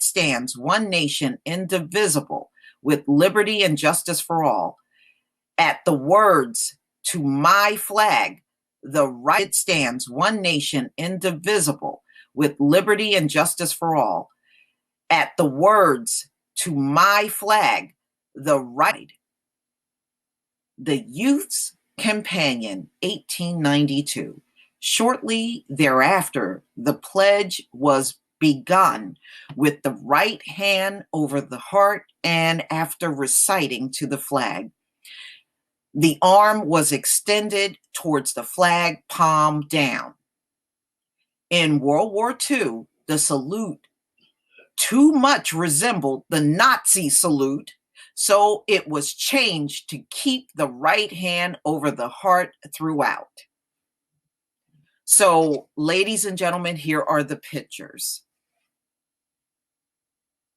stands, one nation, indivisible, with liberty and justice for all. At the words, to my flag, the right it stands, one nation, indivisible, with liberty and justice for all. At the words, to my flag, the right. The Youth's Companion, 1892. Shortly thereafter, the pledge was begun with the right hand over the heart, and after reciting to the flag, the arm was extended towards the flag, palm down. In World War II, the salute too much resembled the Nazi salute, so it was changed to keep the right hand over the heart throughout. So, ladies and gentlemen, here are the pictures.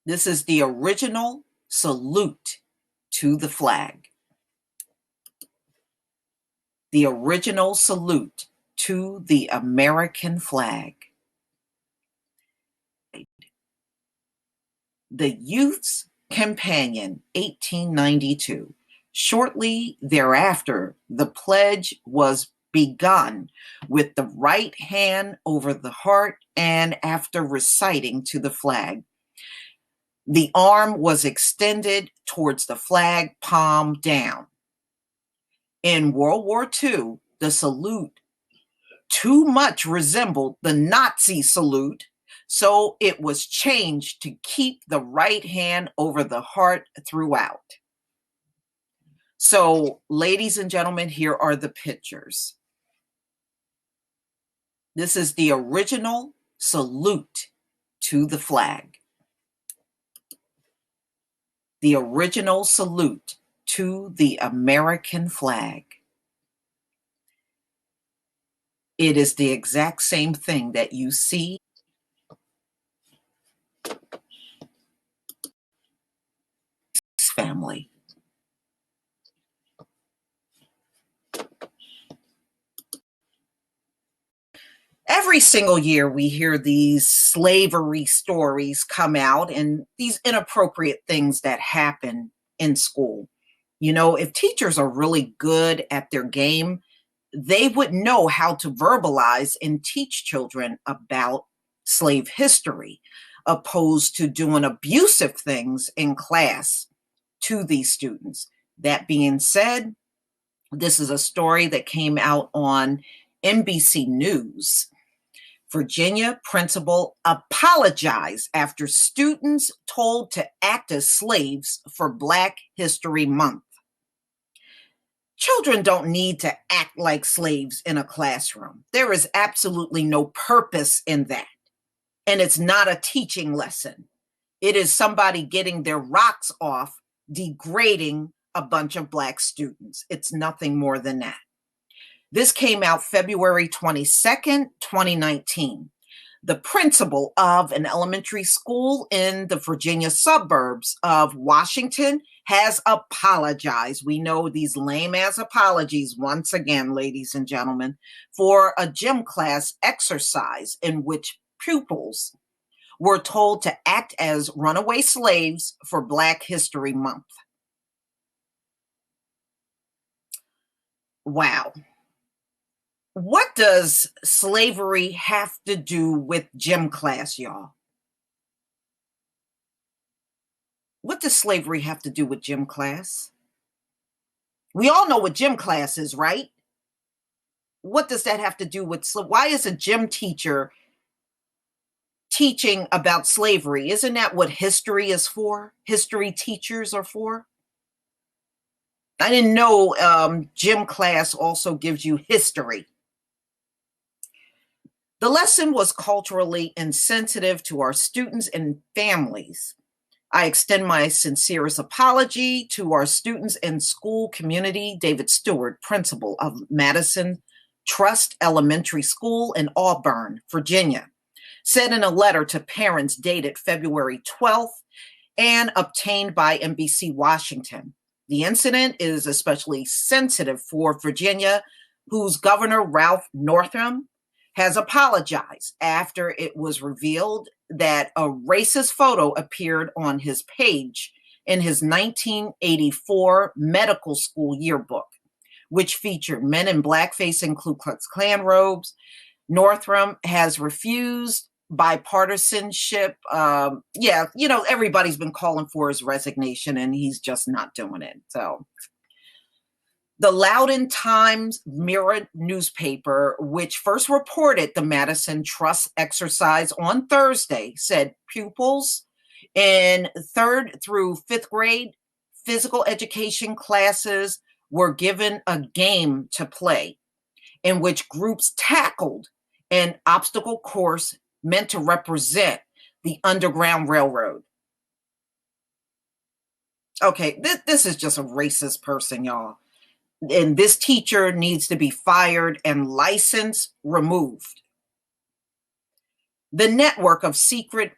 This is the original salute to the flag. The original salute to the American flag. The Youth's Companion, 1892. Shortly thereafter, the pledge was begun with the right hand over the heart, and after reciting to the flag, the arm was extended towards the flag, palm down. In World War II, the salute too much resembled the Nazi salute, so it was changed to keep the right hand over the heart throughout. So, ladies and gentlemen, here are the pictures. This is the original salute to the flag. The original salute to the American flag. It is the exact same thing that you see family. Every single year we hear these slavery stories come out and these inappropriate things that happen in school. You know, if teachers are really good at their game, they would know how to verbalize and teach children about slave history, opposed to doing abusive things in class to these students. That being said, this is a story that came out on NBC News. Virginia principal apologized after students told to act as slaves for Black History Month. Children don't need to act like slaves in a classroom. There is absolutely no purpose in that. And it's not a teaching lesson. It is somebody getting their rocks off, degrading a bunch of Black students. It's nothing more than that. This came out February 22nd, 2019. The principal of an elementary school in the Virginia suburbs of Washington has apologized. We know these lame-ass apologies, once again, ladies and gentlemen, for a gym class exercise in which pupils were told to act as runaway slaves for Black History Month. Wow. What does slavery have to do with gym class, y'all? What does slavery have to do with gym class? We all know what gym class is, right? What does that have to do with, why is a gym teacher teaching about slavery? Isn't that what history is for? History teachers are for? I didn't know gym class also gives you history. The lesson was culturally insensitive to our students and families. I extend my sincerest apology to our students and school community. David Stewart, principal of Madison Trust Elementary School in Auburn, Virginia, said in a letter to parents dated February 12th and obtained by NBC Washington. The incident is especially sensitive for Virginia, whose Governor Ralph Northam has apologized after it was revealed that a racist photo appeared on his page in his 1984 medical school yearbook, which featured men in blackface and Ku Klux Klan robes. Northam has refused bipartisanship. Everybody's been calling for his resignation, and he's just not doing it. So the Loudoun Times-Mirror newspaper, which first reported the Madison Trust exercise on Thursday, said pupils in 3rd through 5th grade physical education classes were given a game to play in which groups tackled an obstacle course meant to represent the Underground Railroad. Okay, this is just a racist person, y'all. And this teacher needs to be fired and license removed. The network of secret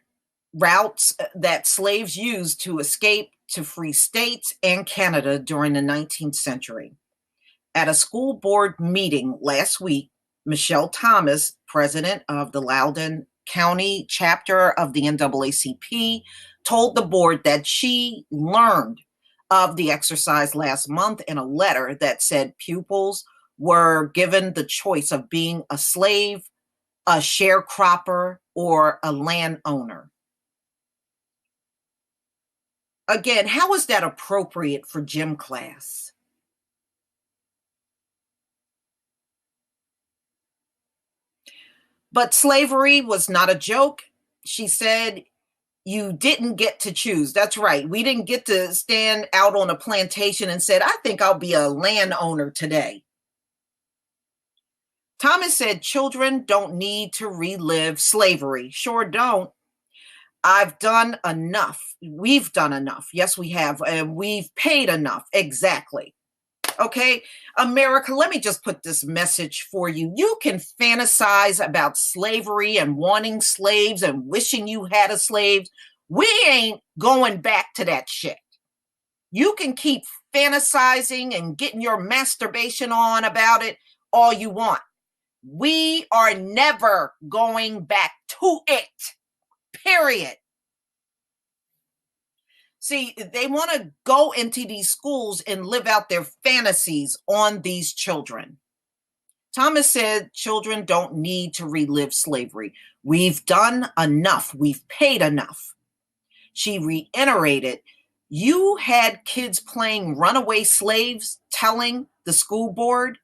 routes that slaves used to escape to free states and Canada during the 19th century. At a school board meeting last week, Michelle Thomas, president of the Loudoun County chapter of the NAACP, told the board that she learned of the exercise last month in a letter that said pupils were given the choice of being a slave, a sharecropper, or a landowner. Again, how is that appropriate for gym class? But slavery was not a joke. She said, you didn't get to choose. That's right. We didn't get to stand out on a plantation and said, I think I'll be a landowner today. Thomas said children don't need to relive slavery. Sure don't. I've done enough. We've done enough. Yes, we have. And we've paid enough. Exactly. Okay, America, let me just put this message for you. You can fantasize about slavery and wanting slaves and wishing you had a slave. We ain't going back to that shit. You can keep fantasizing and getting your masturbation on about it all you want. We are never going back to it, period. See, they want to go into these schools and live out their fantasies on these children. Thomas said children don't need to relive slavery. We've done enough. We've paid enough. She reiterated, you had kids playing runaway slaves, telling the school board,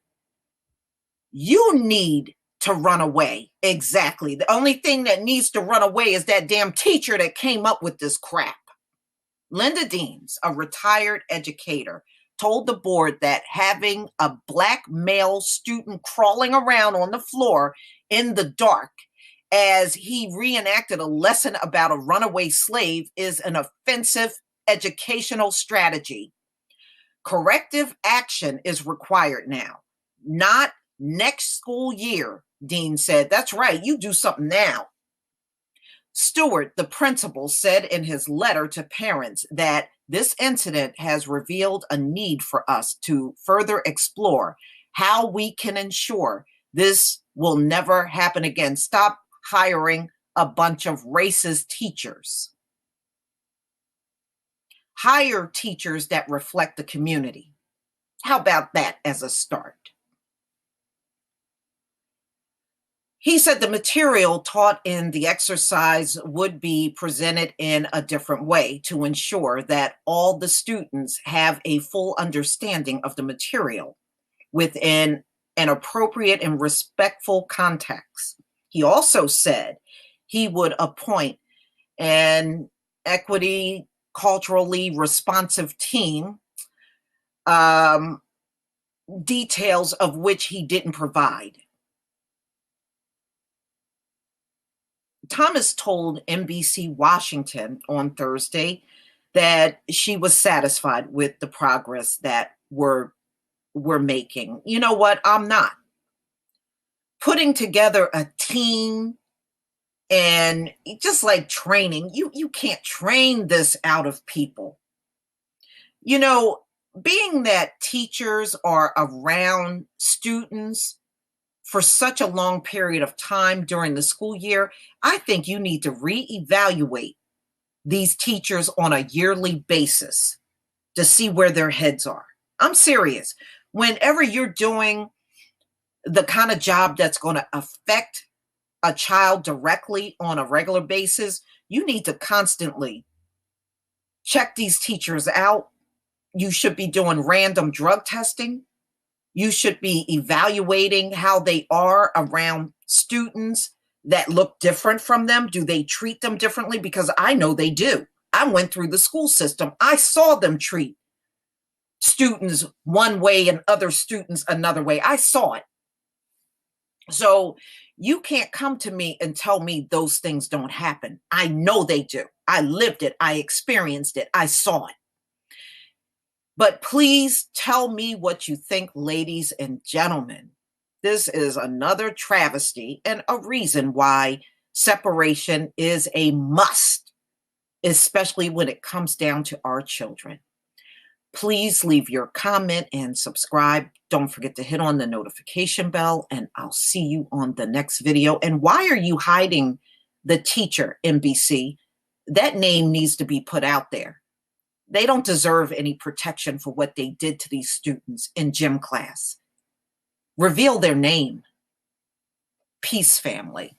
you need to run away. Exactly. The only thing that needs to run away is that damn teacher that came up with this crap. Linda Deans, a retired educator, told the board that having a Black male student crawling around on the floor in the dark as he reenacted a lesson about a runaway slave is an offensive educational strategy. Corrective action is required now, not next school year, Dean said. That's right, you do something now. Stewart, the principal, said in his letter to parents that this incident has revealed a need for us to further explore how we can ensure this will never happen again. Stop hiring a bunch of racist teachers. Hire teachers that reflect the community. How about that as a start? He said the material taught in the exercise would be presented in a different way to ensure that all the students have a full understanding of the material within an appropriate and respectful context. He also said he would appoint an equity, culturally responsive team, details of which he didn't provide. Thomas told NBC Washington on Thursday that she was satisfied with the progress that we're making. You know what? I'm not. Putting together a team and just like training, you can't train this out of people. You know, being that teachers are around students for such a long period of time during the school year, I think you need to reevaluate these teachers on a yearly basis to see where their heads are. I'm serious. Whenever you're doing the kind of job that's going to affect a child directly on a regular basis, you need to constantly check these teachers out. You should be doing random drug testing. You should be evaluating how they are around students that look different from them. Do they treat them differently? Because I know they do. I went through the school system. I saw them treat students one way and other students another way. I saw it. So you can't come to me and tell me those things don't happen. I know they do. I lived it. I experienced it. I saw it. But please tell me what you think, ladies and gentlemen. This is another travesty and a reason why separation is a must, especially when it comes down to our children. Please leave your comment and subscribe. Don't forget to hit on the notification bell, and I'll see you on the next video. And why are you hiding the teacher, NBC? That name needs to be put out there. They don't deserve any protection for what they did to these students in gym class. Reveal their name. Peace, family.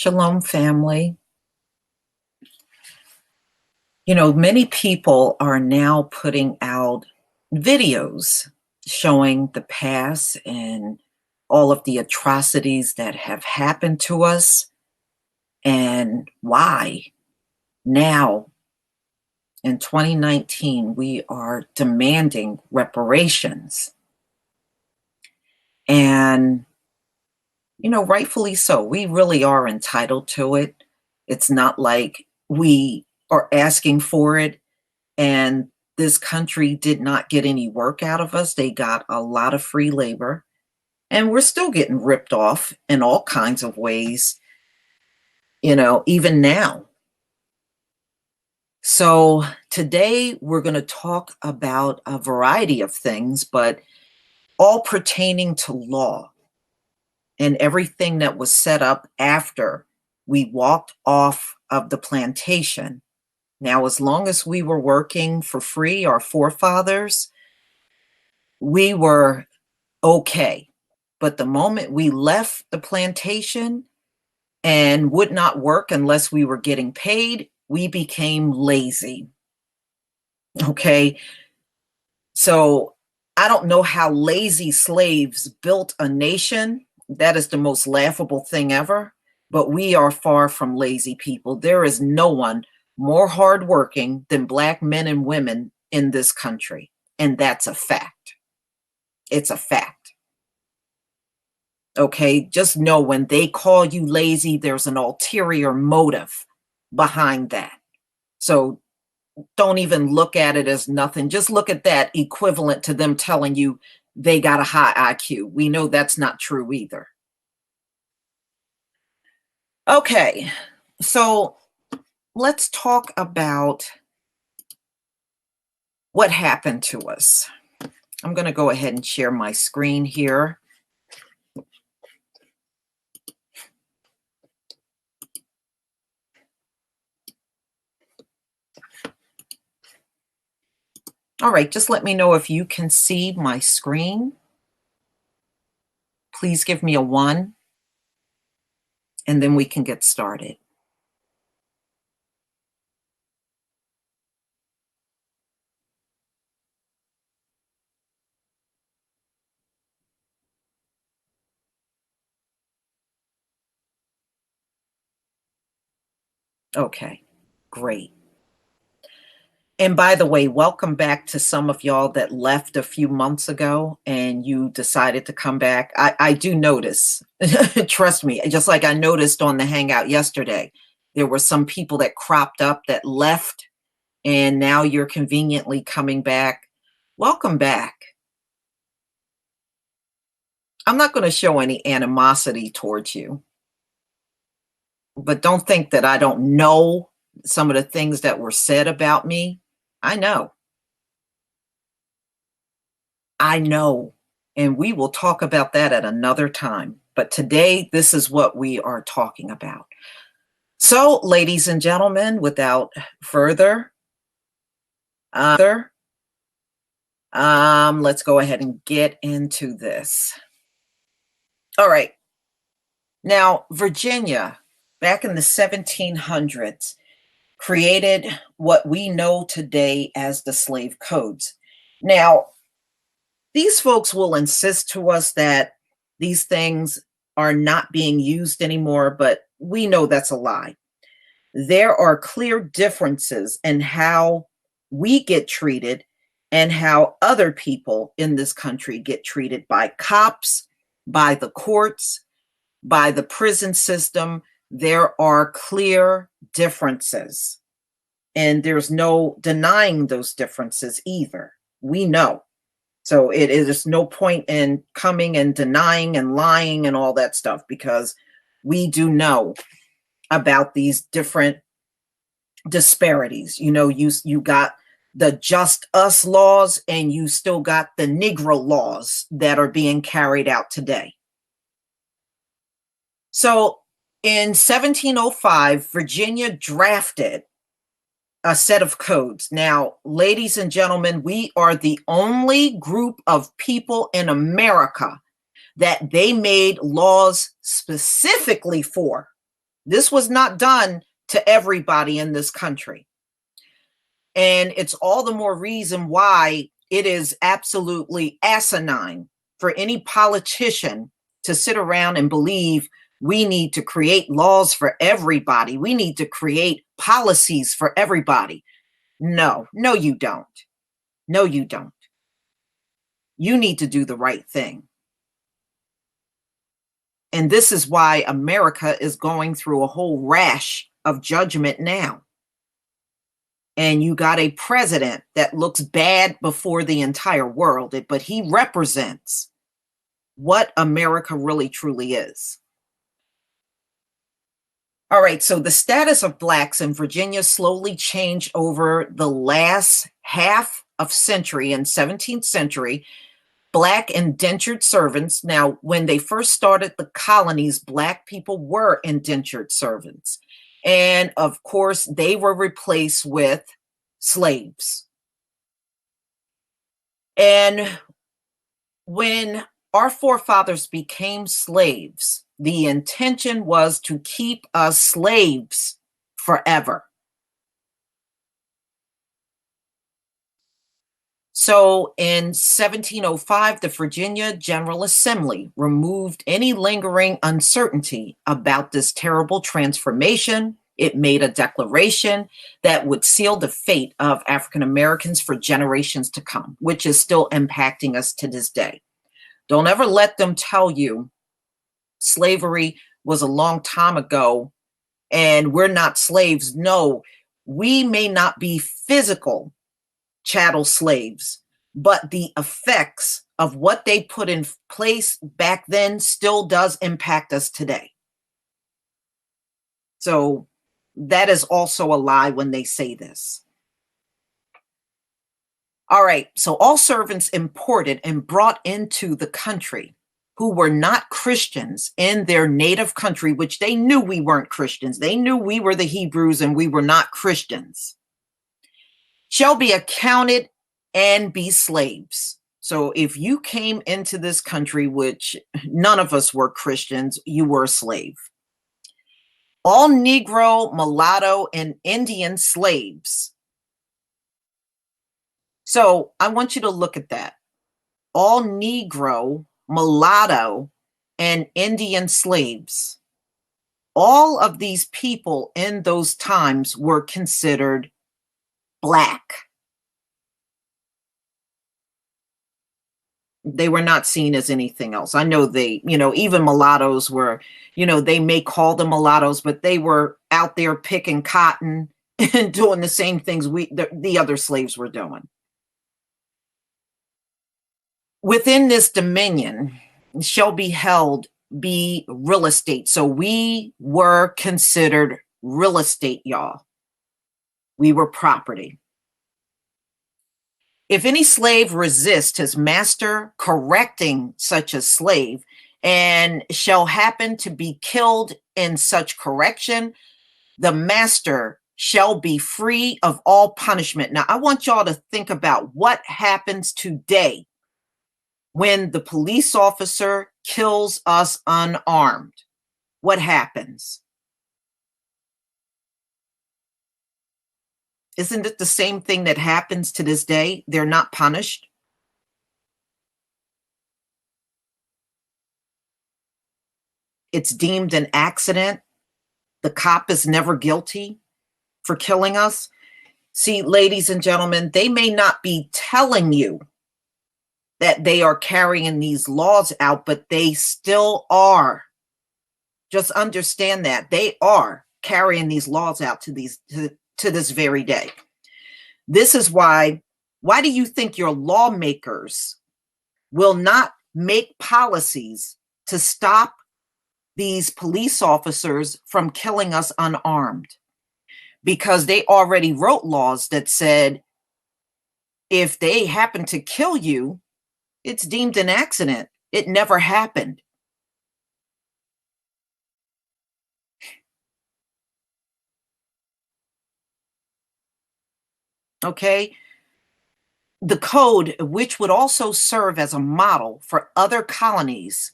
Shalom, family. You know, many people are now putting out videos showing the past and all of the atrocities that have happened to us and why now In 2019, we are demanding reparations. And, rightfully so. We really are entitled to it. It's not like we are asking for it and this country did not get any work out of us. They got a lot of free labor, and we're still getting ripped off in all kinds of ways, even now. So today we're going to talk about a variety of things, but all pertaining to law and everything that was set up after we walked off of the plantation. Now, as long as we were working for free, our forefathers, we were okay. But the moment we left the plantation and would not work unless we were getting paid, we became lazy. Okay. So I don't know how lazy slaves built a nation. That is the most laughable thing ever. But we are far from lazy people. There is no one more hardworking than Black men and women in this country. And that's a fact. It's a fact. Okay, just know when they call you lazy, there's an ulterior motive behind that. So don't even look at it as nothing. Just look at that equivalent to them telling you they got a high IQ. We know that's not true either. Okay, so let's talk about what happened to us. I'm going to go ahead and share my screen here. All right, just let me know if you can see my screen. Please give me a 1, and then we can get started. Okay, great. And by the way, welcome back to some of y'all that left a few months ago and you decided to come back. I do notice, trust me, just like I noticed on the Hangout yesterday, there were some people that cropped up that left and now you're conveniently coming back. Welcome back. I'm not going to show any animosity towards you, but don't think that I don't know some of the things that were said about me. I know. I know. And we will talk about that at another time. But today, this is what we are talking about. So, ladies and gentlemen, without further, let's go ahead and get into this. All right. Now, Virginia, back in the 1700s, created what we know today as the slave codes. Now, these folks will insist to us that these things are not being used anymore, but we know that's a lie. There are clear differences in how we get treated and how other people in this country get treated by cops, by the courts, by the prison system. There are clear differences, and there's no denying those differences either. We know. So it is no point in coming and denying and lying and all that stuff, because we do know about these different disparities. You got the just us laws, and you still got the Negro laws that are being carried out today. So in 1705, Virginia drafted a set of codes. Now, ladies and gentlemen, we are the only group of people in America that they made laws specifically for. This was not done to everybody in this country. And it's all the more reason why it is absolutely asinine for any politician to sit around and believe we need to create laws for everybody. We need to create policies for everybody. No, no, you don't. No, you don't. You need to do the right thing. And this is why America is going through a whole rash of judgment now. And you got a president that looks bad before the entire world, but he represents what America really truly is. All right, so the status of blacks in Virginia slowly changed over the last half of century and 17th century. Black indentured servants. Now, when they first started the colonies, Black people were indentured servants. And of course, they were replaced with slaves. And when our forefathers became slaves, the intention was to keep us slaves forever. So in 1705, the Virginia General Assembly removed any lingering uncertainty about this terrible transformation. It made a declaration that would seal the fate of African Americans for generations to come, which is still impacting us to this day. Don't ever let them tell you slavery was a long time ago and we're not slaves. No, we may not be physical chattel slaves, but the effects of what they put in place back then still does impact us today. So that is also a lie when they say this. All right, so all servants imported and brought into the country who were not Christians in their native country, which they knew we weren't Christians. They knew we were the Hebrews and we were not Christians, shall be accounted and be slaves. So if you came into this country, which none of us were Christians, you were a slave. All Negro, mulatto, and Indian slaves. So I want you to look at that. All Negro, mulatto, and Indian slaves. All of these people in those times were considered Black. They were not seen as anything else. I know they, even mulattoes were, they may call them mulattoes, but they were out there picking cotton and doing the same things the other slaves were doing. Within this dominion shall be held be real estate. So we were considered real estate, y'all. We were property. If any slave resist his master correcting such a slave, and shall happen to be killed in such correction, the master shall be free of all punishment. Now, I want y'all to think about what happens today when the police officer kills us unarmed. What happens? Isn't it the same thing that happens to this day? They're not punished. It's deemed an accident. The cop is never guilty for killing us. See, ladies and gentlemen, they may not be telling you that they are carrying these laws out, but they still are. Just understand that they are carrying these laws out to this very day. This is why do you think your lawmakers will not make policies to stop these police officers from killing us unarmed? Because they already wrote laws that said if they happen to kill you, it's deemed an accident. It never happened. Okay? The code, which would also serve as a model for other colonies,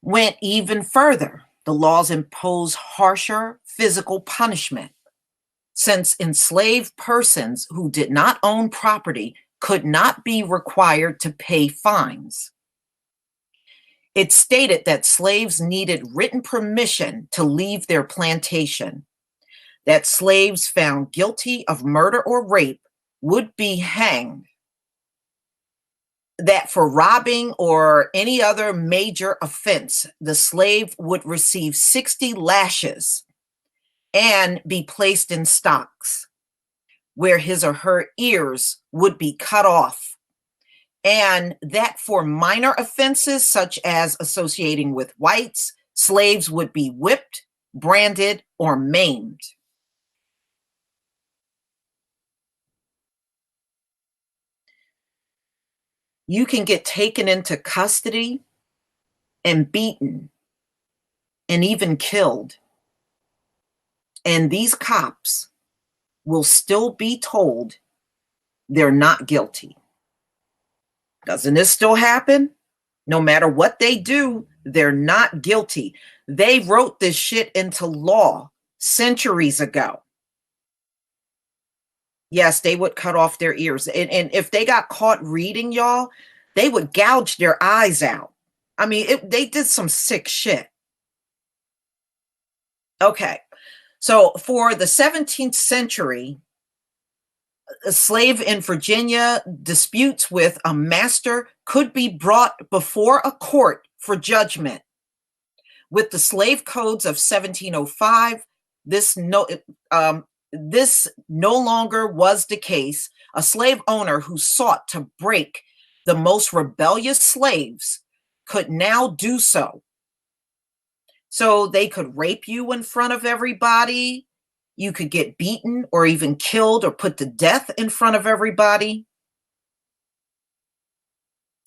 went even further. The laws impose harsher physical punishment, since enslaved persons who did not own property could not be required to pay fines. It stated that slaves needed written permission to leave their plantation. that slaves found guilty of murder or rape would be hanged, that for robbing or any other major offense, the slave would receive 60 lashes and be placed in stocks where his or her ears would be cut off, and that for minor offenses such as associating with whites, slaves would be whipped, branded, or maimed. You can get taken into custody and beaten and even killed. And these cops will still be told they're not guilty. Doesn't this still happen? No matter what they do, they're not guilty. They wrote this shit into law centuries ago. Yes, they would cut off their ears. And if they got caught reading, y'all, they would gouge their eyes out. I mean, they did some sick shit. Okay. So for the 17th century, a slave in Virginia, disputes with a master could be brought before a court for judgment. With the slave codes of 1705, this no longer was the case. A slave owner who sought to break the most rebellious slaves could now do so. So they could rape you in front of everybody. You could get beaten or even killed or put to death in front of everybody.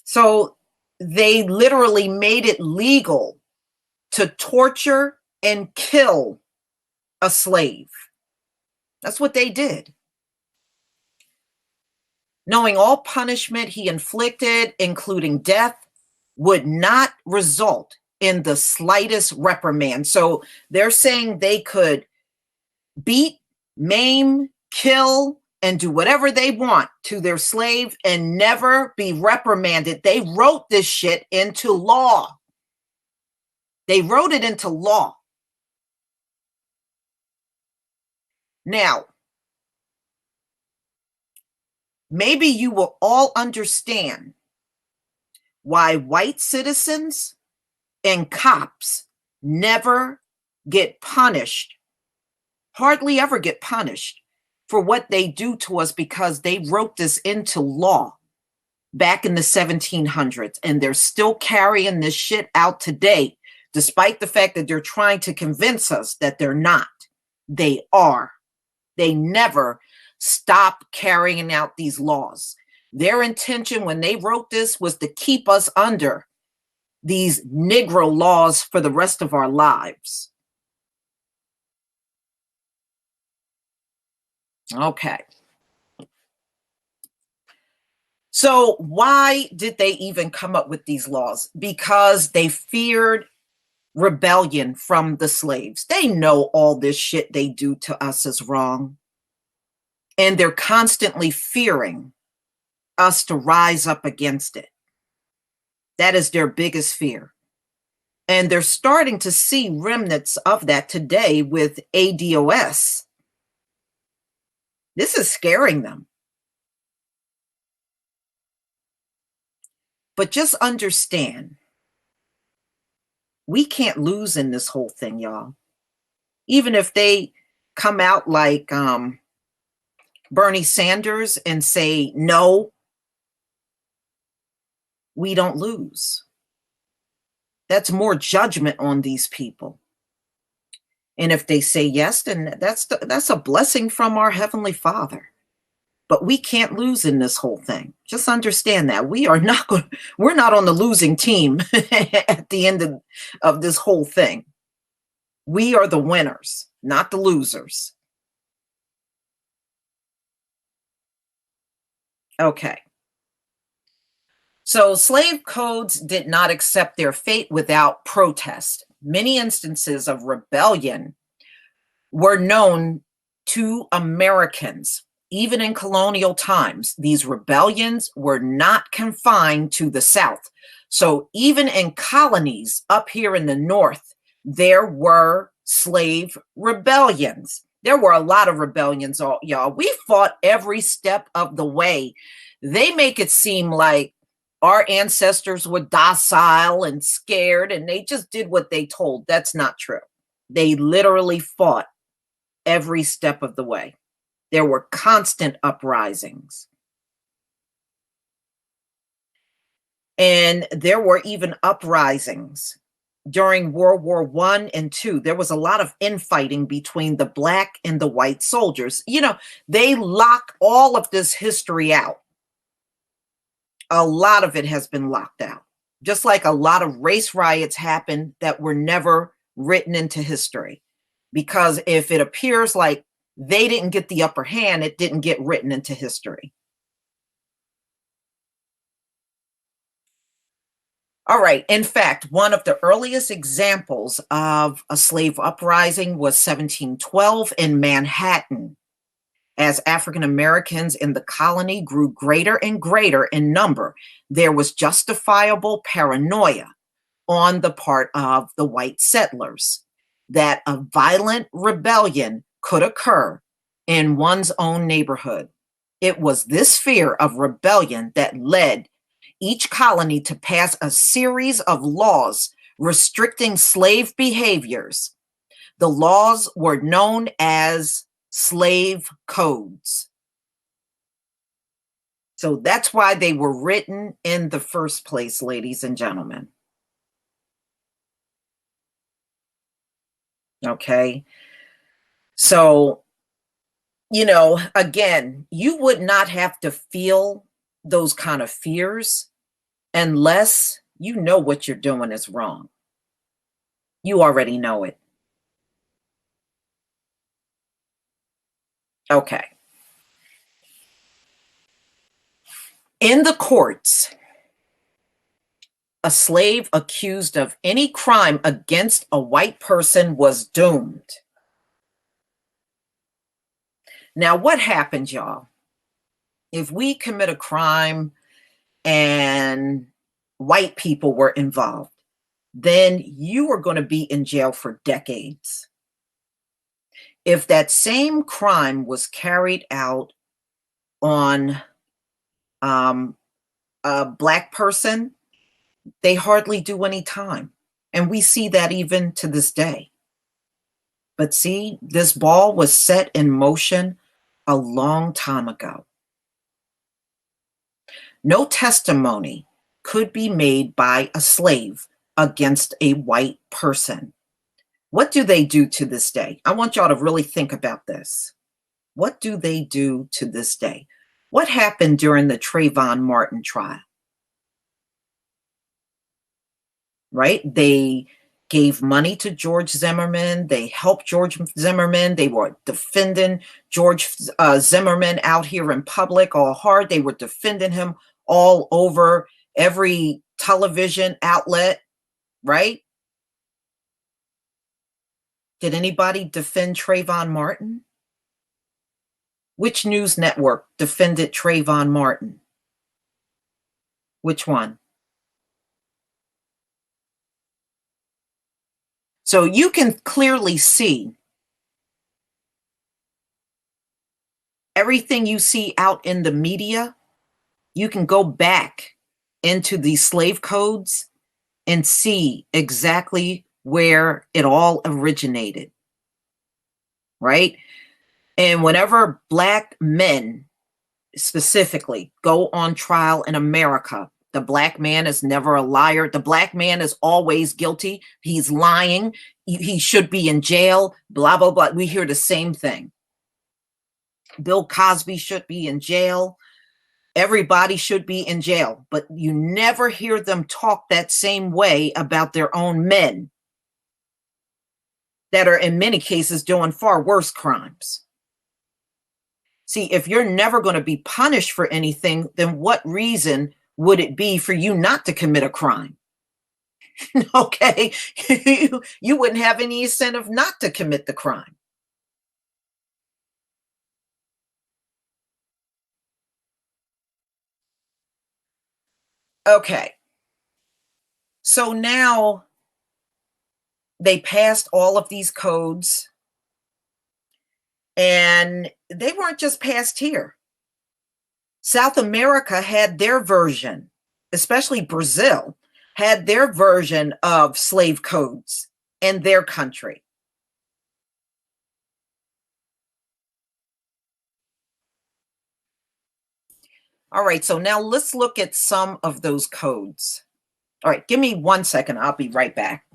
So they literally made it legal to torture and kill a slave. That's what they did. Knowing all punishment he inflicted, including death, would not result in the slightest reprimand. So they're saying they could beat, maim, kill, and do whatever they want to their slave and never be reprimanded. They wrote this shit into law. They wrote it into law. Now, maybe you will all understand why white citizens and cops never get punished, hardly ever get punished for what they do to us, because they wrote this into law back in the 1700s, and they're still carrying this shit out today, despite the fact that they're trying to convince us that they're not. They are. They never stop carrying out these laws. Their intention when they wrote this was to keep us under these Negro laws for the rest of our lives. Okay. So why did they even come up with these laws? Because they feared rebellion from the slaves. They know all this shit they do to us is wrong. And they're constantly fearing us to rise up against it. That is their biggest fear. And they're starting to see remnants of that today with ADOS. This is scaring them. But just understand, we can't lose in this whole thing, y'all. Even if they come out like Bernie Sanders and say, no, we don't lose. That's more judgment on these people. And if they say yes, then that's a blessing from our Heavenly Father. But we can't lose in this whole thing. Just understand that we're not on the losing team at the end of this whole thing. We are the winners, not the losers. Okay. So slave codes did not accept their fate without protest. Many instances of rebellion were known to Americans. Even in colonial times, these rebellions were not confined to the South. So even in colonies up here in the North, there were slave rebellions. There were a lot of rebellions, y'all. We fought every step of the way. They make it seem like our ancestors were docile and scared and they just did what they told. That's not true. They literally fought every step of the way. There were constant uprisings. And there were even uprisings during World War I and II. There was a lot of infighting between the black and the white soldiers. You know, they lock all of this history out. A lot of it has been locked out. Just like a lot of race riots happened that were never written into history. Because if it appears like they didn't get the upper hand, it didn't get written into history. All right. In fact, one of the earliest examples of a slave uprising was 1712 in Manhattan, as African Americans in the colony grew greater and greater in number. There was justifiable paranoia on the part of the white settlers that a violent rebellion could occur in one's own neighborhood. It was this fear of rebellion that led each colony to pass a series of laws restricting slave behaviors. The laws were known as slave codes. So that's why they were written in the first place, ladies and gentlemen. Okay. So, you know, again, you would not have to feel those kind of fears unless you know what you're doing is wrong. You already know it. Okay. In the courts, a slave accused of any crime against a white person was doomed. Now, what happens, y'all? If we commit a crime and white people were involved, then you are going to be in jail for decades. If that same crime was carried out on a black person, they hardly do any time. And we see that even to this day. But see, this ball was set in motion a long time ago. No testimony could be made by a slave against a white person. What do they do to this day? I want y'all to really think about this. What do they do to this day? What happened during the Trayvon Martin trial? Right? They gave money to George Zimmerman. They helped George Zimmerman. They were defending George Zimmerman out here in public all hard. They were defending him all over every television outlet, right? Did anybody defend Trayvon Martin? Which news network defended Trayvon Martin? Which one? So you can clearly see everything you see out in the media. You can go back into these slave codes and see exactly where it all originated, right? And whenever black men specifically go on trial in America, the black man is never a liar. The black man is always guilty. He's lying. He should be in jail, blah, blah, blah. We hear the same thing. Bill Cosby should be in jail. Everybody should be in jail, but you never hear them talk that same way about their own men that are in many cases doing far worse crimes. See, if you're never going to be punished for anything, then what reason would it be for you not to commit a crime? Okay, you wouldn't have any incentive not to commit the crime. Okay, so now they passed all of these codes And they weren't just passed here. South America had their version, especially Brazil, had their version of slave codes in their country. All right, so now let's look at some of those codes. All right, give me 1 second. I'll be right back.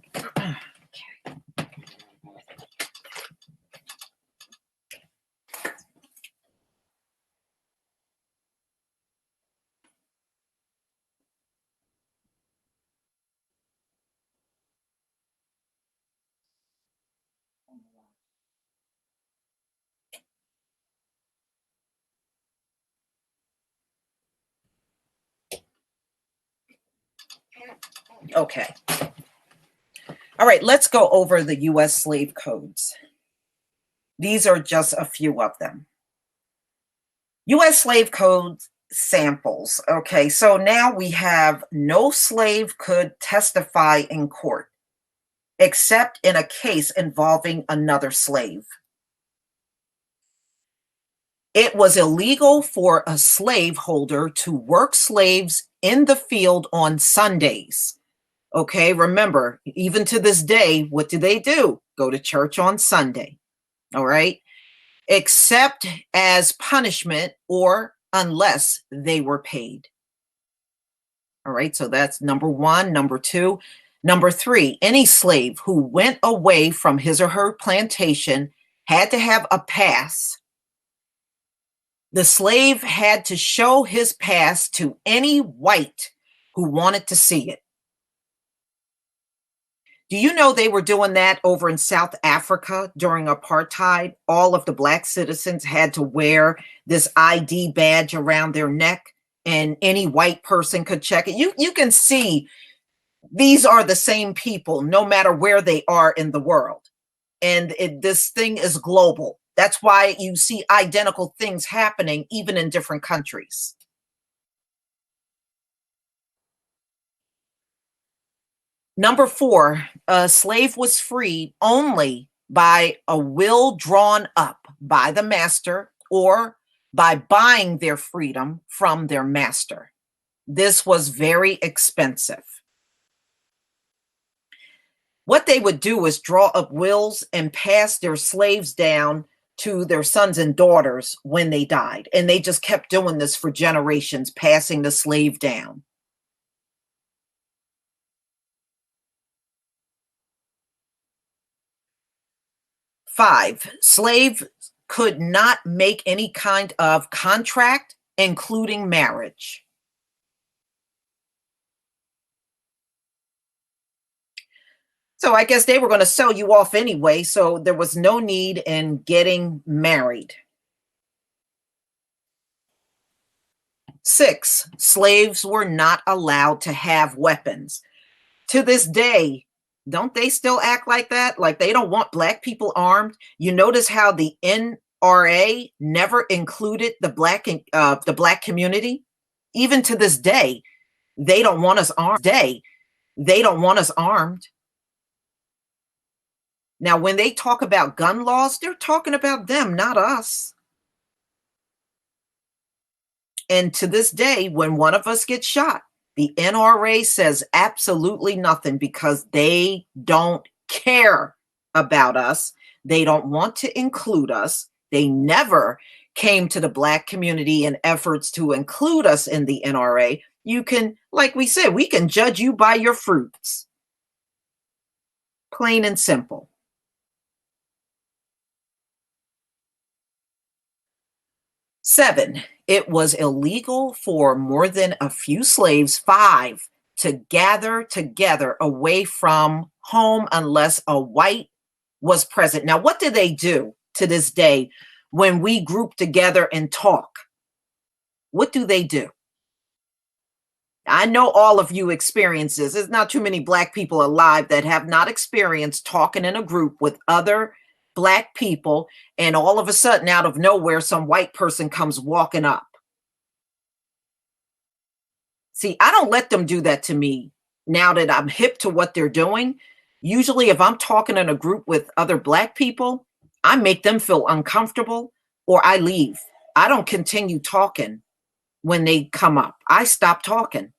Okay. All right, let's go over the US slave codes. These are just a few of them. US slave codes samples. Okay, so now we have no slave could testify in court except in a case involving another slave. It was illegal for a slaveholder to work slaves in the field on Sundays. Okay, remember, even to this day, what do? Go to church on Sunday. All right, except as punishment or unless they were paid. All right, so that's number one. Number two. Number three, any slave who went away from his or her plantation had to have a pass. The slave had to show his pass to any white who wanted to see it. Do you know they were doing that over in South Africa during apartheid? All of the black citizens had to wear this ID badge around their neck, and any white person could check it. You can see these are the same people no matter where they are in the world. And this thing is global. That's why you see identical things happening even in different countries. Number four, a slave was freed only by a will drawn up by the master or by buying their freedom from their master. This was very expensive. What they would do is draw up wills and pass their slaves down to their sons and daughters when they died. And they just kept doing this for generations, passing the slave down. Five, slaves could not make any kind of contract, including marriage. So I guess they were going to sell you off anyway, so there was no need in getting married. Six, slaves were not allowed to have weapons. To this day, don't they still act like that? Like they don't want black people armed? You notice how the NRA never included the black community? Even to this day, they don't want us armed. They don't want us armed. Now, when they talk about gun laws, they're talking about them, not us. And to this day, when one of us gets shot, the NRA says absolutely nothing because they don't care about us. They don't want to include us. They never came to the black community in efforts to include us in the NRA. You can, like we said, we can judge you by your fruits. Plain and simple. Seven, it was illegal for more than a few slaves, five, to gather together away from home unless a white was present. Now, what do they do to this day when we group together and talk? What do they do? I know all of you experiences. There's not too many black people alive that have not experienced talking in a group with other black people, and all of a sudden, out of nowhere, some white person comes walking up. See, I don't let them do that to me now that I'm hip to what they're doing. Usually, if I'm talking in a group with other black people, I make them feel uncomfortable or I leave. I don't continue talking when they come up. I stop talking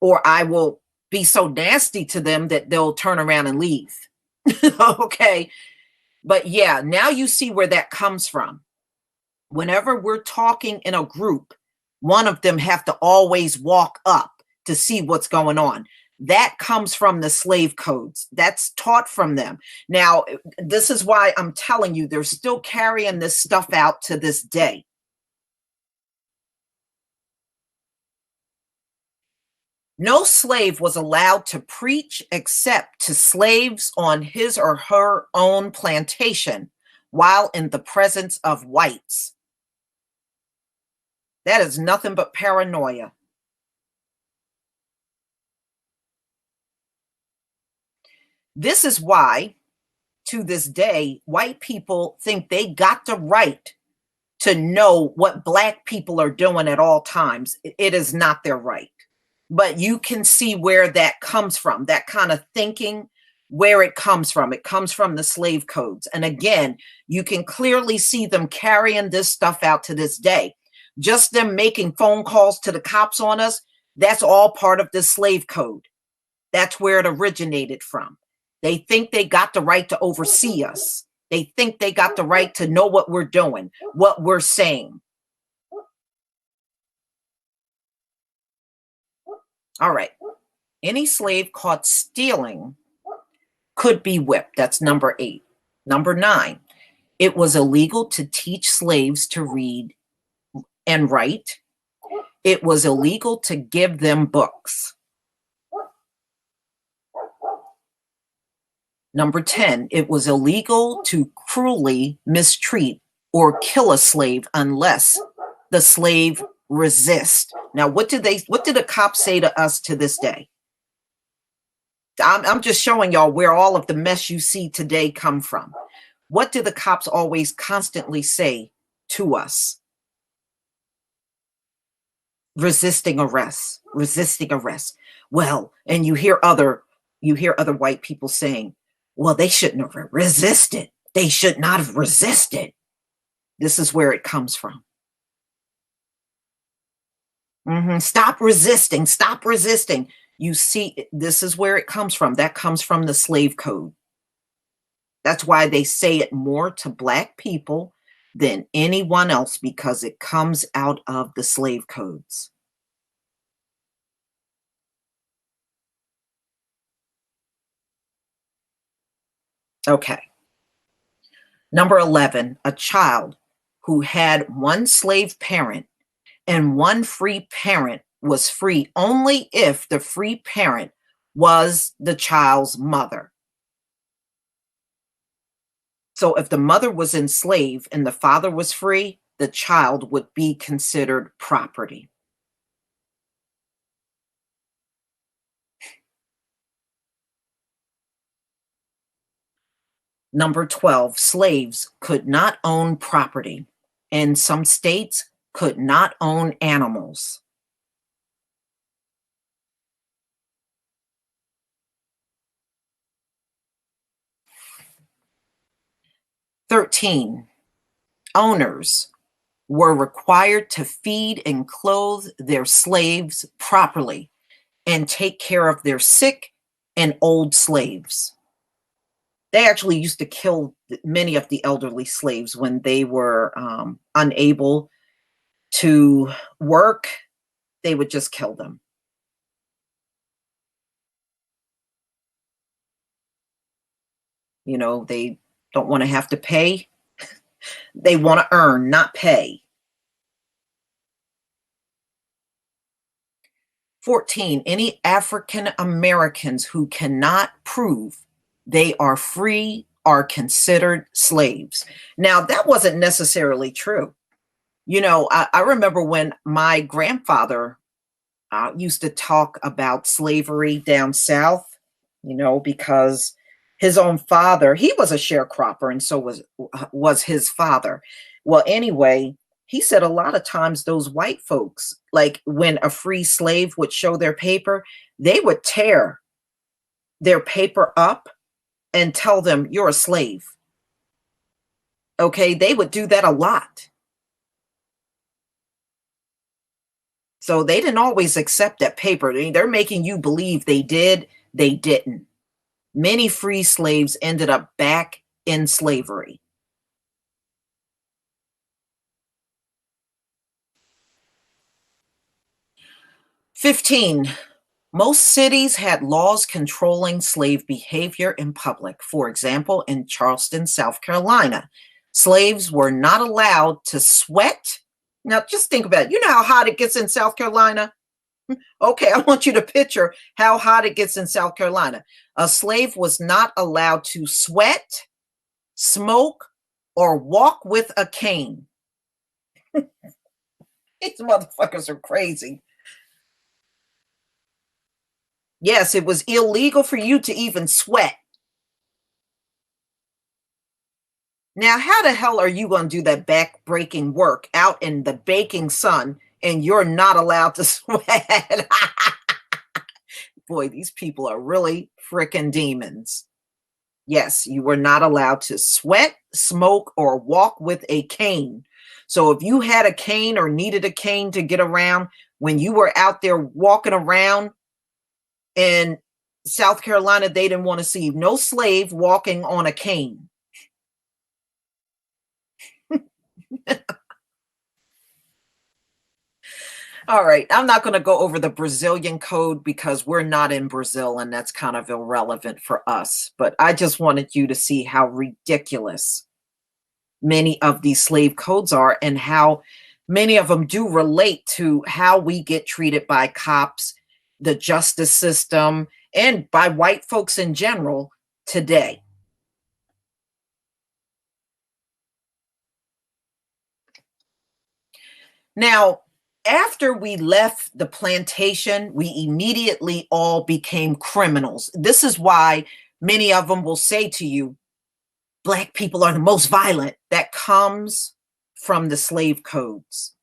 or I will be so nasty to them that they'll turn around and leave. Okay. But yeah, now you see where that comes from. Whenever we're talking in a group, one of them have to always walk up to see what's going on. That comes from the slave codes. That's taught from them. Now, this is why I'm telling you, they're still carrying this stuff out to this day. No slave was allowed to preach except to slaves on his or her own plantation while in the presence of whites. That is nothing but paranoia. This is why, to this day, white people think they got the right to know what Black people are doing at all times. It is not their right. But you can see where that comes from, that kind of thinking, where it comes from. It comes from the slave codes. And again, you can clearly see them carrying this stuff out to this day. Just them making phone calls to the cops on us, that's all part of the slave code. That's where it originated from. They think they got the right to oversee us. They think they got the right to know what we're doing, what we're saying. All right. Any slave caught stealing could be whipped. That's number 8. Number 9, it was illegal to teach slaves to read and write. It was illegal to give them books. Number 10, it was illegal to cruelly mistreat or kill a slave unless the slave resist. Now, what did the cops say to us to this day? I'm just showing y'all where all of the mess you see today come from. What do the cops always constantly say to us? Resisting arrest, resisting arrest. Well, and you hear other white people saying, well, they shouldn't have resisted. They should not have resisted. This is where it comes from. Stop resisting. Stop resisting. You see, this is where it comes from. That comes from the slave code. That's why they say it more to Black people than anyone else, because it comes out of the slave codes. Okay. Number 11, a child who had one slave parent and one free parent was free only if the free parent was the child's mother. So if the mother was enslaved and the father was free, the child would be considered property. Number 12, slaves could not own property, and some states could not own animals. 13, owners were required to feed and clothe their slaves properly and take care of their sick and old slaves. They actually used to kill many of the elderly slaves when they were unable to work. They would just kill them. You know, they don't want to have to pay. They want to earn, not pay. 14, any African Americans who cannot prove they are free are considered slaves. Now, that wasn't necessarily true. You know, I remember when my grandfather used to talk about slavery down south, you know, because his own father, he was a sharecropper, and so was his father. Well, anyway, he said a lot of times those white folks, like when a free slave would show their paper, they would tear their paper up and tell them, you're a slave. Okay, they would do that a lot. So they didn't always accept that paper. They're making you believe they did, they didn't. Many free slaves ended up back in slavery. 15. Most cities had laws controlling slave behavior in public. For example, in Charleston, South Carolina, slaves were not allowed to sweat. Now, just think about it. You know how hot it gets in South Carolina? Okay, I want you to picture how hot it gets in South Carolina. A slave was not allowed to sweat, smoke, or walk with a cane. These motherfuckers are crazy. Yes, it was illegal for you to even sweat. Now, how the hell are you going to do that back-breaking work out in the baking sun and you're not allowed to sweat? Boy, these people are really freaking demons. Yes, you were not allowed to sweat, smoke, or walk with a cane. So if you had a cane or needed a cane to get around, when you were out there walking around in South Carolina, they didn't want to see no slave walking on a cane. All right, I'm not going to go over the Brazilian code because we're not in Brazil and that's kind of irrelevant for us. But I just wanted you to see how ridiculous many of these slave codes are and how many of them do relate to how we get treated by cops, the justice system, and by white folks in general today. Now, after we left the plantation, we immediately all became criminals. This is why many of them will say to you, Black people are the most violent. That comes from the slave codes.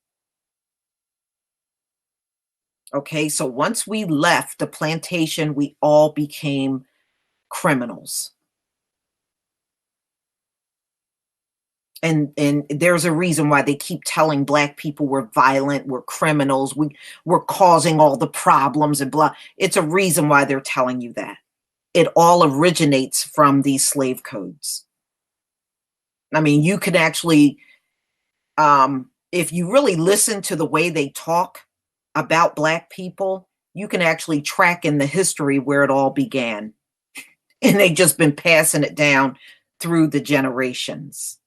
Okay, so once we left the plantation, we all became criminals. And there's a reason why they keep telling Black people we're violent, we're criminals, we're causing all the problems and blah. It's a reason why they're telling you that. It all originates from these slave codes. I mean, you could actually, if you really listen to the way they talk about Black people, you can actually track in the history where it all began. And they've just been passing it down through the generations.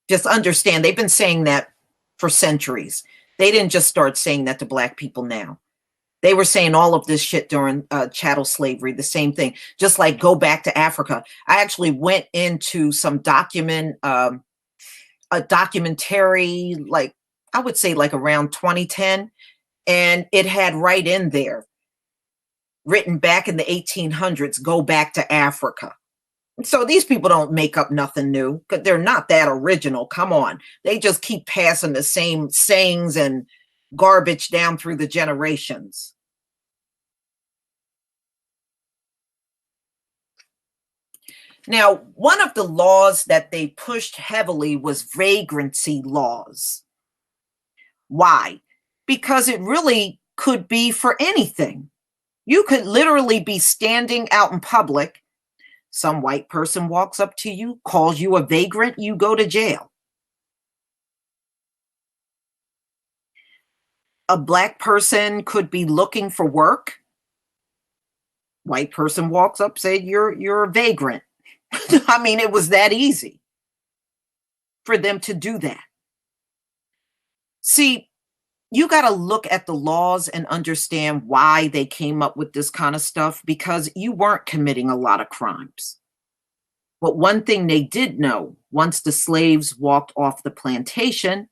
Just understand, they've been saying that for centuries. They didn't just start saying that to Black people now. They were saying all of this shit during chattel slavery, the same thing. Just like go back to Africa. I actually went into some a documentary, like I would say like around 2010, and it had right in there, written back in the 1800s, go back to Africa. So these people don't make up nothing new because they're not that original. Come on. They just keep passing the same sayings and garbage down through the generations. Now, one of the laws that they pushed heavily was vagrancy laws. Why? Because it really could be for anything. You could literally be standing out in public. Some white person walks up to you, calls you a vagrant, you go to jail. A Black person could be looking for work. White person walks up, said, you're a vagrant. I mean, it was that easy for them to do that. See, you got to look at the laws and understand why they came up with this kind of stuff because you weren't committing a lot of crimes. But one thing they did know, once the slaves walked off the plantation,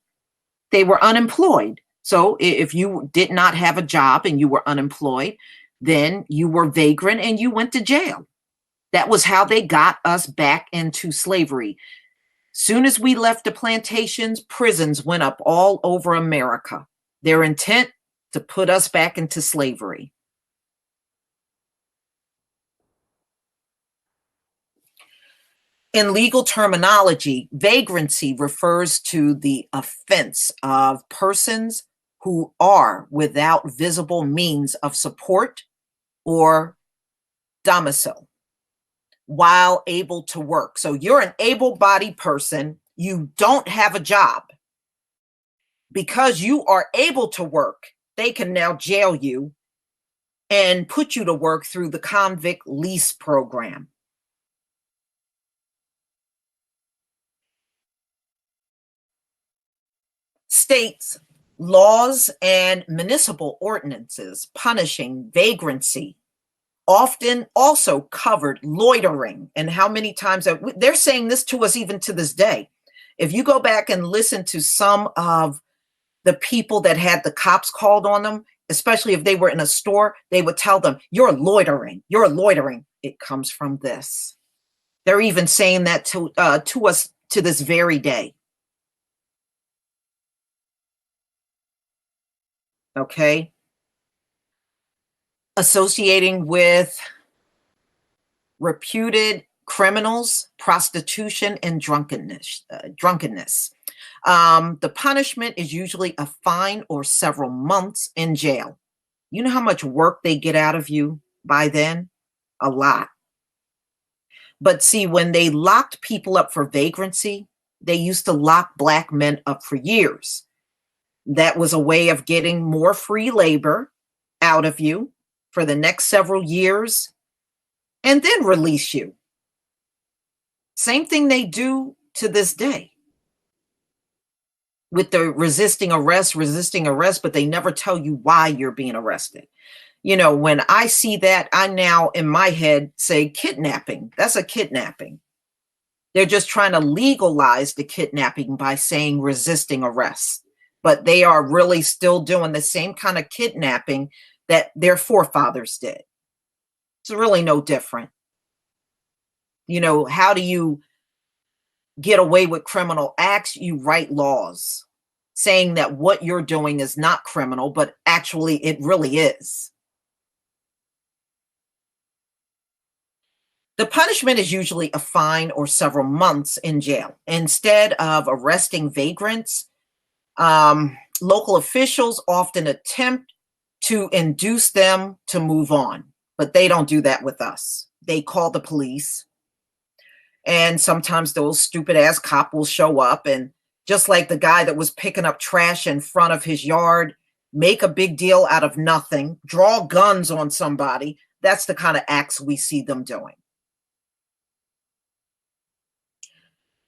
they were unemployed. So if you did not have a job and you were unemployed, then you were vagrant and you went to jail. That was how they got us back into slavery. Soon as we left the plantations, prisons went up all over America. Their intent to put us back into slavery. In legal terminology, vagrancy refers to the offense of persons who are without visible means of support or domicile while able to work. So you're an able-bodied person, you don't have a job. Because you are able to work, they can now jail you and put you to work through the convict lease program. States, laws, and municipal ordinances punishing vagrancy often also covered loitering. And how many times they're saying this to us even to this day. If you go back and listen to some of the people that had the cops called on them, especially if they were in a store, they would tell them, you're loitering, you're loitering. It comes from this. They're even saying that to us to this very day. Okay. Associating with reputed criminals, prostitution, and drunkenness. The punishment is usually a fine or several months in jail. You know how much work they get out of you by then? A lot. But see, when they locked people up for vagrancy, they used to lock Black men up for years. That was a way of getting more free labor out of you for the next several years and then release you. Same thing they do to this day with the resisting arrest, but they never tell you why you're being arrested. You know, when I see that, I now in my head say kidnapping. That's a kidnapping. They're just trying to legalize the kidnapping by saying resisting arrest. But they are really still doing the same kind of kidnapping that their forefathers did. It's really no different. You know, how do you get away with criminal acts? You write laws saying that what you're doing is not criminal, but actually it really is. The punishment is usually a fine or several months in jail. Instead of arresting vagrants, local officials often attempt to induce them to move on, but they don't do that with us. They call the police, and sometimes those stupid ass cop will show up and just like the guy that was picking up trash in front of his yard, make a big deal out of nothing, draw guns on somebody. That's the kind of acts we see them doing.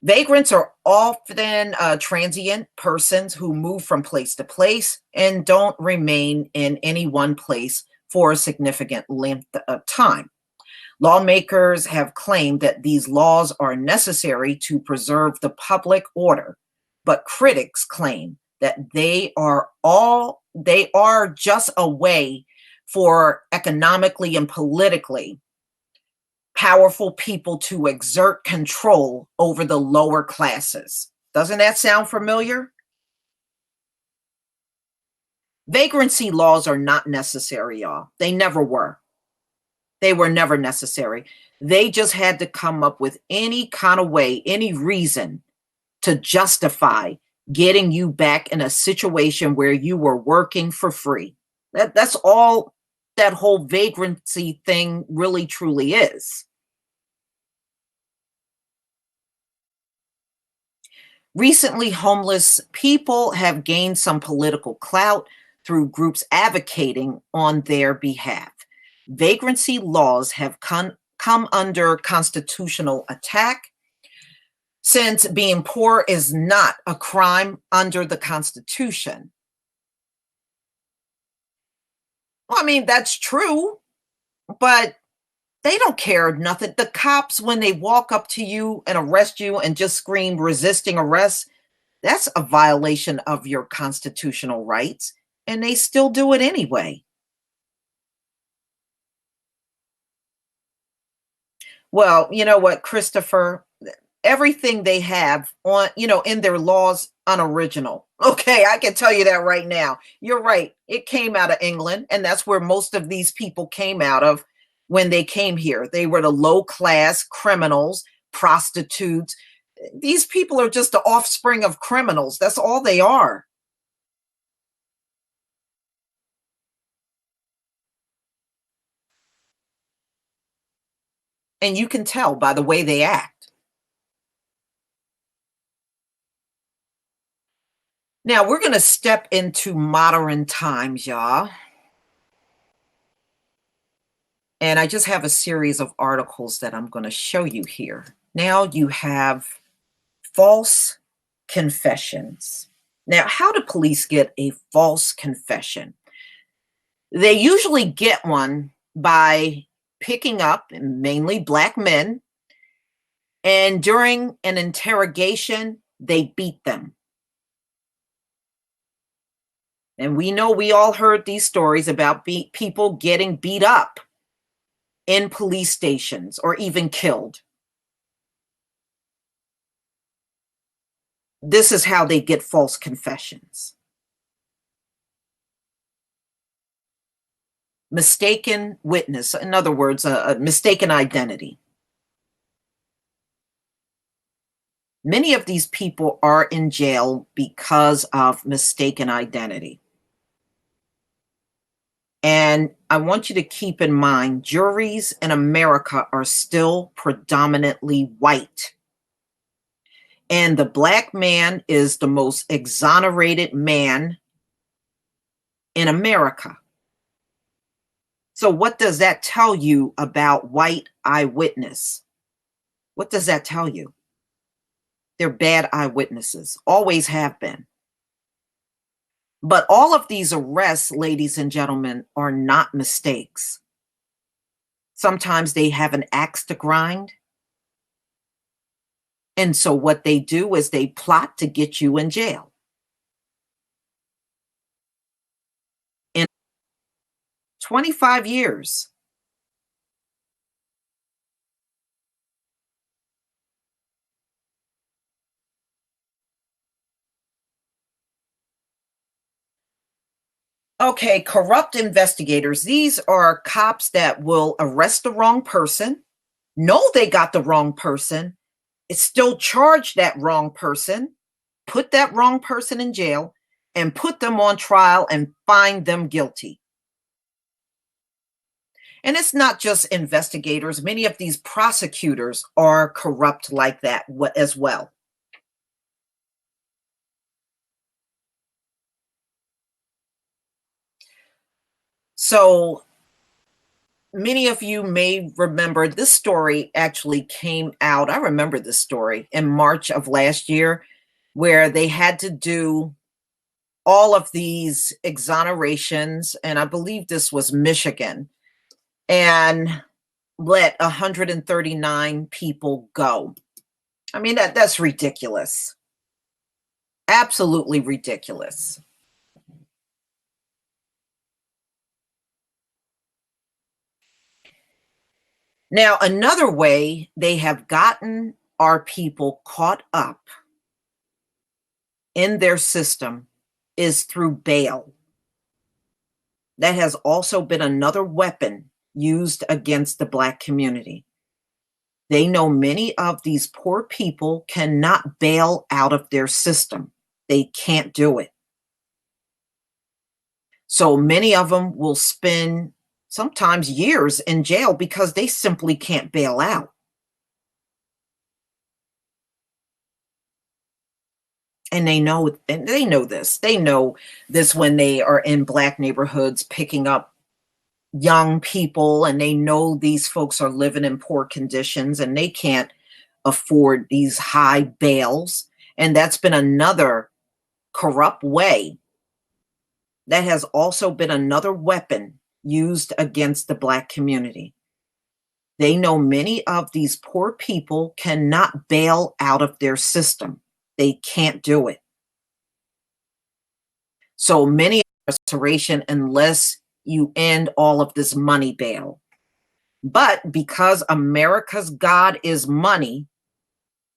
Vagrants are often transient persons who move from place to place and don't remain in any one place for a significant length of time. Lawmakers have claimed that these laws are necessary to preserve the public order, but critics claim that they are just a way for economically and politically powerful people to exert control over the lower classes. Doesn't that sound familiar? Vagrancy laws are not necessary, y'all. They never were. They were never necessary. They just had to come up with any kind of way, any reason to justify getting you back in a situation where you were working for free. That's all that whole vagrancy thing really truly is. Recently, homeless people have gained some political clout through groups advocating on their behalf. Vagrancy laws have come under constitutional attack since being poor is not a crime under the Constitution. Well, I mean, that's true, but they don't care nothing. The cops, when they walk up to you and arrest you and just scream resisting arrest, that's a violation of your constitutional rights, and they still do it anyway. Well, you know what, Christopher? Everything they have on, in their laws, unoriginal. Okay, I can tell you that right now. You're right. It came out of England, and that's where most of these people came out of when they came here. They were the low class criminals, prostitutes. These people are just the offspring of criminals. That's all they are. And you can tell by the way they act. Now we're going to step into modern times, y'all. And I just have a series of articles that I'm going to show you here. Now you have false confessions. Now, how do police get a false confession? They usually get one by picking up mainly Black men, and during an interrogation, they beat them. And we know we all heard these stories about people getting beat up in police stations or even killed. This is how they get false confessions. Mistaken witness, in other words, a mistaken identity. Many of these people are in jail because of mistaken identity. And I want you to keep in mind, juries in America are still predominantly white. And the Black man is the most exonerated man in America. So what does that tell you about white eyewitness? What does that tell you? They're bad eyewitnesses, always have been. But all of these arrests, ladies and gentlemen, are not mistakes. Sometimes they have an axe to grind. And so what they do is they plot to get you in jail. In 25 years. Okay, corrupt investigators. These are cops that will arrest the wrong person, know they got the wrong person, still charge that wrong person, put that wrong person in jail, and put them on trial and find them guilty. And it's not just investigators. Many of these prosecutors are corrupt like that as well. So many of you may remember this story actually came out. I remember this story in March of last year, where they had to do all of these exonerations. And I believe this was Michigan, and let 139 people go. I mean, that's ridiculous. Absolutely ridiculous. Now, another way they have gotten our people caught up in their system is through bail. That has also been another weapon used against the Black community. They know many of these poor people cannot bail out of their system. They can't do it. So many of them will spend sometimes years in jail because they simply can't bail out. And they know this. They know this when they are in Black neighborhoods picking up young people, and they know these folks are living in poor conditions and they can't afford these high bails. And that's been another corrupt way. That has also been another weapon used against the Black community. They know many of these poor people cannot bail out of their system. They can't do it. So many incarceration unless you end all of this money bail. But because America's God is money,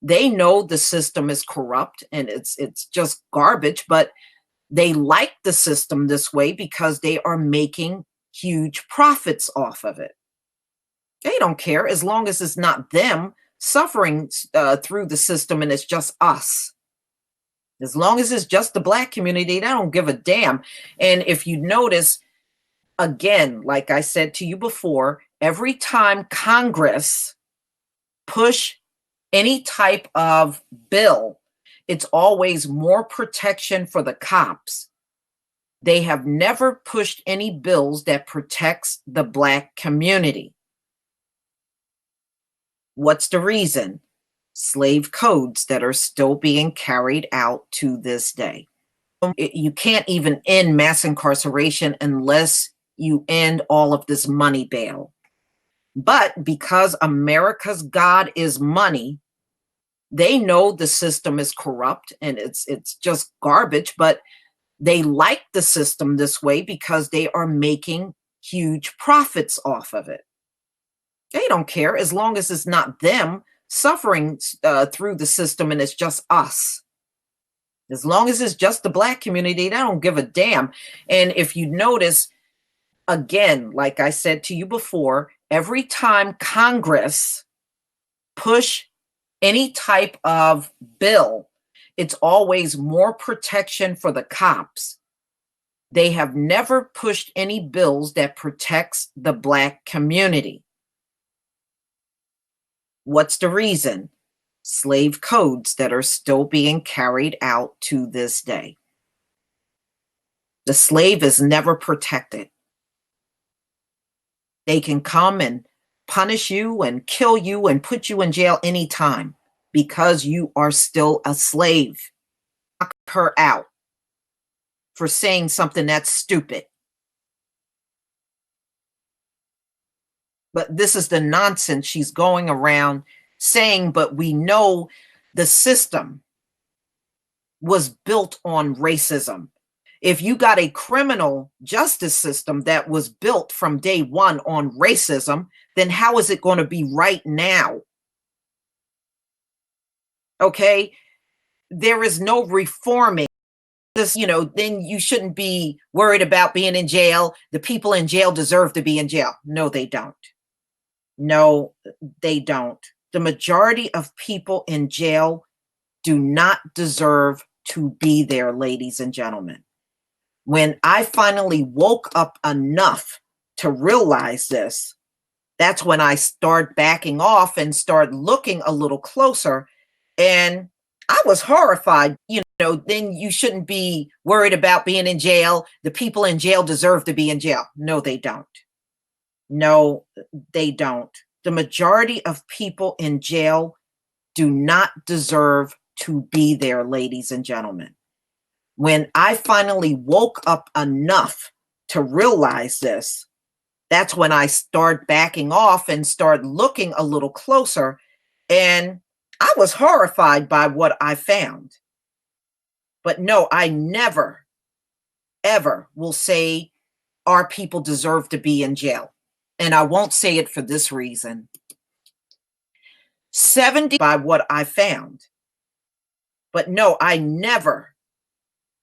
they know the system is corrupt and it's just garbage, but they like the system this way because they are making huge profits off of it. They don't care as long as it's not them suffering through the system, and it's just us. As long as it's just the black community, they don't give a damn. And if you notice, again, like I said to you before, every time Congress push any type of bill, it's always more protection for the cops. They have never pushed any bills that protects the black community. What's the reason? Slave codes that are still being carried out to this day. You can't even end mass incarceration unless you end all of this money bail. But because America's God is money, they know the system is corrupt and it's just garbage, but they like the system this way because they are making huge profits off of it. They don't care as long as it's not them suffering through the system and it's just us. As long as it's just the black community, they don't give a damn. And if you notice, again, like I said to you before, every time Congress push any type of bill, it's always more protection for the cops. They have never pushed any bills that protects the black community. What's the reason? Slave codes that are still being carried out to this day. The slave is never protected. They can come and punish you and kill you and put you in jail anytime because you are still a slave. Knock her out for saying something that's stupid. But this is the nonsense she's going around saying, but we know the system was built on racism. If you got a criminal justice system that was built from day one on racism, then how is it going to be right now? Okay? There is no reforming this, then you shouldn't be worried about being in jail. The people in jail deserve to be in jail. No, they don't. No, they don't. The majority of people in jail do not deserve to be there, ladies and gentlemen. When I finally woke up enough to realize this, that's when I start backing off and start looking a little closer. And I was horrified. Then you shouldn't be worried about being in jail. The people in jail deserve to be in jail. No, they don't. No, they don't. The majority of people in jail do not deserve to be there, ladies and gentlemen. When I finally woke up enough to realize this, that's when I start backing off and start looking a little closer. And I was horrified by what I found. But no, I never, ever will say our people deserve to be in jail. And I won't say it for this reason. 70 by what I found. But no, I never,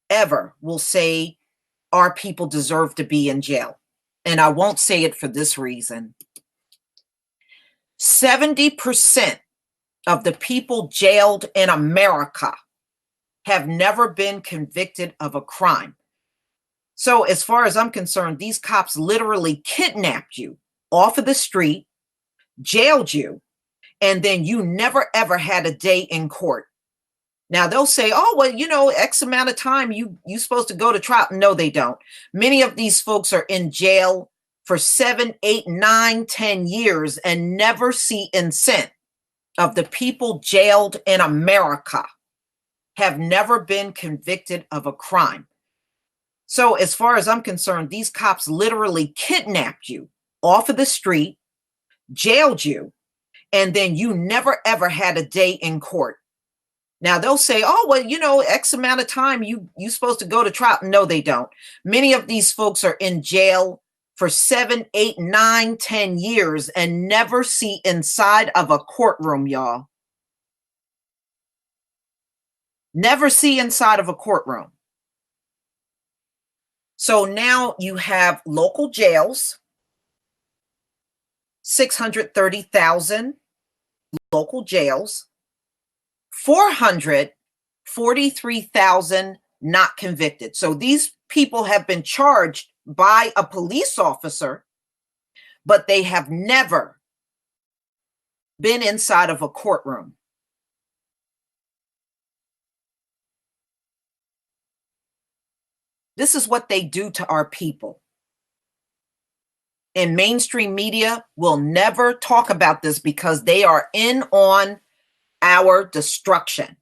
ever will say our people deserve to be in jail. And I won't say it for this reason. 70% of the people jailed in America have never been convicted of a crime. So as far as I'm concerned, these cops literally kidnapped you off of the street, jailed you, and then you never ever had a day in court. Now they'll say, oh, well, X amount of time you supposed to go to trial. No, they don't. Many of these folks are in jail for 7, 8, 9, 10 years and never see incent. Of the people jailed in America have never been convicted of a crime. So as far as I'm concerned, these cops literally kidnapped you off of the street, jailed you, and then you never ever had a day in court. Now they'll say, oh, well, X amount of time you supposed to go to trial. No, they don't. Many of these folks are in jail for 7, 8, 9, 10 years and never see inside of a courtroom, y'all. Never see inside of a courtroom. So now you have local jails, 630,000 local jails, 443,000 not convicted. So these people have been charged by a police officer, but they have never been inside of a courtroom. This is what they do to our people. And mainstream media will never talk about this because they are in on our destruction.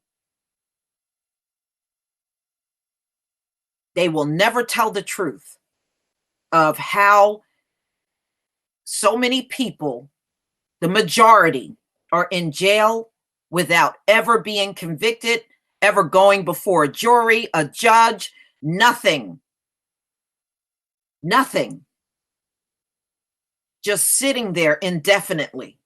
They will never tell the truth of how so many people, the majority, are in jail without ever being convicted, ever going before a jury, a judge, nothing. Nothing. Just sitting there indefinitely.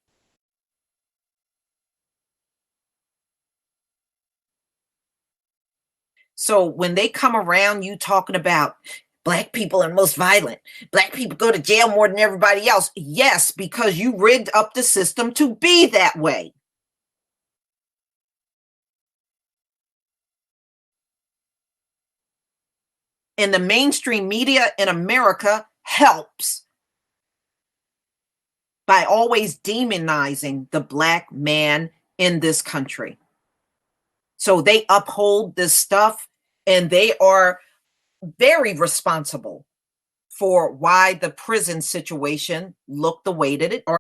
So when they come around you talking about Black people are most violent, Black people go to jail more than everybody else. Yes, because you rigged up the system to be that way. And the mainstream media in America helps by always demonizing the Black man in this country. So they uphold this stuff, and they are very responsible for why the prison situation looked the way that it are.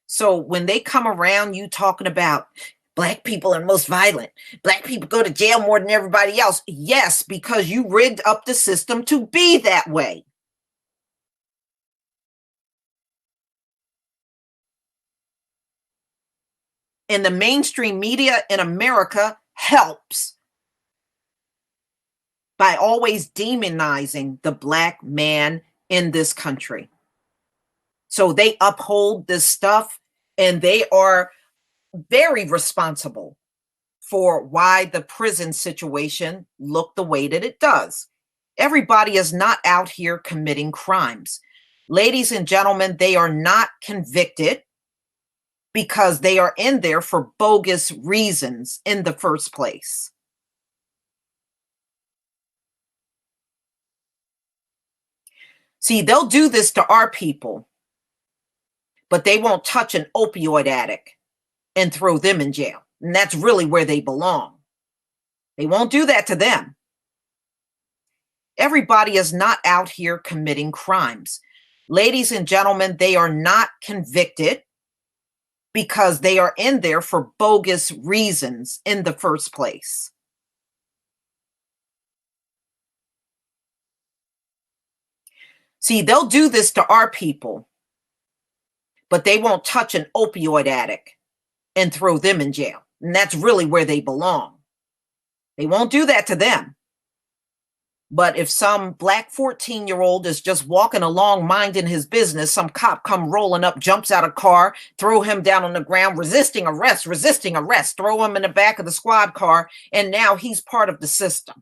So when they come around you talking about Black people are most violent, Black people go to jail more than everybody else. Yes, because you rigged up the system to be that way. And the mainstream media in America helps by always demonizing the Black man in this country. So they uphold this stuff, and they are very responsible for why the prison situation looked the way that it does. Everybody is not out here committing crimes. Ladies and gentlemen, they are not convicted because they are in there for bogus reasons in the first place. See, they'll do this to our people, but they won't touch an opioid addict and throw them in jail. And that's really where they belong. They won't do that to them. Everybody is not out here committing crimes. Ladies and gentlemen, they are not convicted because they are in there for bogus reasons in the first place. See, they'll do this to our people, but they won't touch an opioid addict and throw them in jail. And that's really where they belong. They won't do that to them. But if some Black 14-year-old is just walking along minding his business, some cop come rolling up, jumps out of car, throw him down on the ground, resisting arrest, throw him in the back of the squad car, and now he's part of the system.